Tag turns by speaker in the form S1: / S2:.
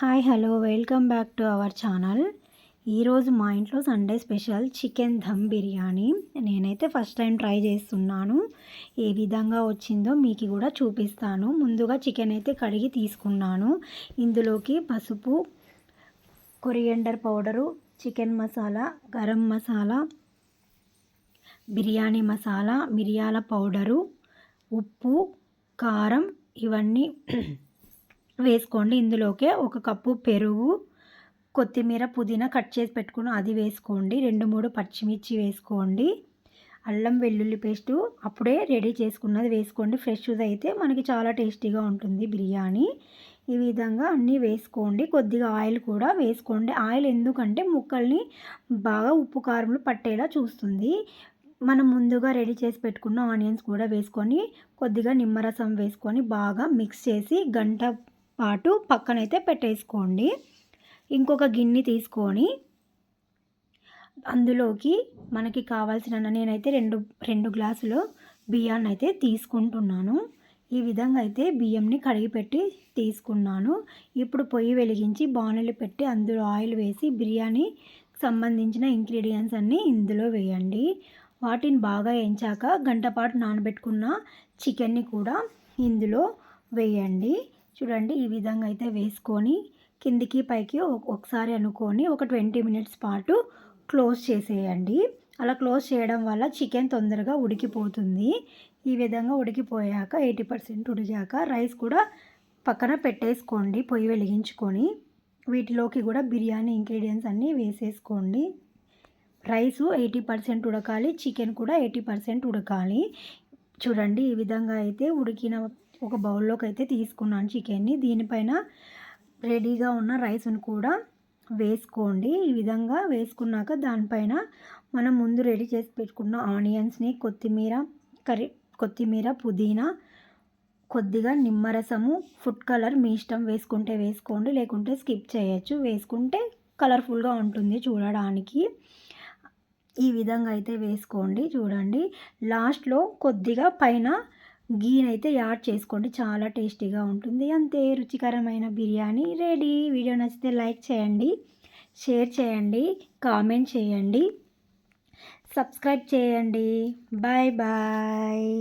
S1: Hi hello welcome back to our channel. ఈరోజు మా ఇంట్లో Sunday special chicken dum biryani. నేనైతే ఫస్ట్ టైం ట్రై చేస్తున్నాను. ఏ విధంగా వచ్చిందో మీకు కూడా చూపిస్తాను. ముందుగా చికెన్ అయితే కడిగి తీసుకున్నాను. ఇందులోకి పసుపు, coriander powder, chicken masala, garam masala, biryani masala, మిరియాల పౌడరు, ఉప్పు, కారం ఇవన్నీ వేసుకోండి. ఇందులోకే 1 కప్పు పెరుగు, కొత్తిమీర, పుదీనా కట్ చేసి పెట్టుకుని అది వేసుకోండి. 2-3 పచ్చిమిర్చి వేసుకోండి. అల్లం వెల్లుల్లి పేస్టు అప్పుడే రెడీ చేసుకున్నది వేసుకోండి. ఫ్రెష్ది అయితే మనకి చాలా టేస్టీగా ఉంటుంది బిర్యానీ. ఈ విధంగా అన్నీ వేసుకోండి. కొద్దిగా ఆయిల్ కూడా వేసుకోండి. ఆయిల్ ఎందుకంటే ముక్కల్ని బాగా ఉప్పు కారంలో పట్టేలా చూస్తుంది. మనం ముందుగా రెడీ చేసి పెట్టుకున్న ఆనియన్స్ కూడా వేసుకొని కొద్దిగా నిమ్మరసం వేసుకొని బాగా మిక్స్ చేసి గంట పాటు పక్కనైతే పెట్టేసుకోండి. ఇంకొక గిన్నె తీసుకొని అందులోకి మనకి కావాల్సిన నేనైతే రెండు గ్లాసులు బియ్యాన్ని అయితే తీసుకుంటున్నాను. ఈ విధంగా అయితే బియ్యంని కడిగి పెట్టి తీసుకున్నాను. ఇప్పుడు పొయ్యి వెలిగించి బాణలి పెట్టి అందులో ఆయిల్ వేసి బిర్యానీ సంబంధించిన ఇంగ్రీడియంట్స్ అన్నీ ఇందులో వేయండి. వాటిని బాగా ఎంచాక గంట పాటు నానబెట్టుకున్న చికెన్ని కూడా ఇందులో వేయండి. చూడండి ఈ విధంగా అయితే వేసుకొని కిందికి పైకి ఒకసారి అనుకొని ఒక 20 మినిట్స్ పాటు క్లోజ్ చేసేయండి. అలా క్లోజ్ చేయడం వల్ల చికెన్ తొందరగా ఉడికిపోతుంది. ఈ విధంగా ఉడికిపోయాక 80% ఉడికాక రైస్ కూడా పక్కన పెట్టేసుకోండి. పొయ్యి వెలిగించుకొని వీటిలోకి కూడా బిర్యానీ ఇంగ్రీడియంట్స్ అన్నీ వేసేసుకోండి. రైసు 80% ఉడకాలి, చికెన్ కూడా 80% ఉడకాలి. చూడండి ఈ విధంగా అయితే ఉడికిన ఒక బౌల్లోకి అయితే తీసుకున్నాను చికెన్ని. దీనిపైన రెడీగా ఉన్న రైస్ను కూడా వేసుకోండి. ఈ విధంగా వేసుకున్నాక దానిపైన మనం ముందు రెడీ చేసి పెట్టుకున్న ఆనియన్స్ని, కొత్తిమీర, పుదీనా, కొద్దిగా నిమ్మరసము, ఫుడ్ కలర్ మీ ఇష్టం వేసుకుంటే వేసుకోండి, లేకుంటే స్కిప్ చేయొచ్చు. వేసుకుంటే కలర్ఫుల్గా ఉంటుంది చూడడానికి. ఈ విధంగా అయితే వేసుకోండి. చూడండి లాస్ట్లో కొద్దిగా పైన గీనైతే యాడ్ చేసుకోండి. చాలా టేస్టీగా ఉంటుంది. అంతే, రుచికరమైన బిర్యానీ రెడీ. వీడియో నచ్చితే లైక్ చేయండి, షేర్ చేయండి, కామెంట్ చేయండి, సబ్స్క్రైబ్ చేయండి. Bye bye.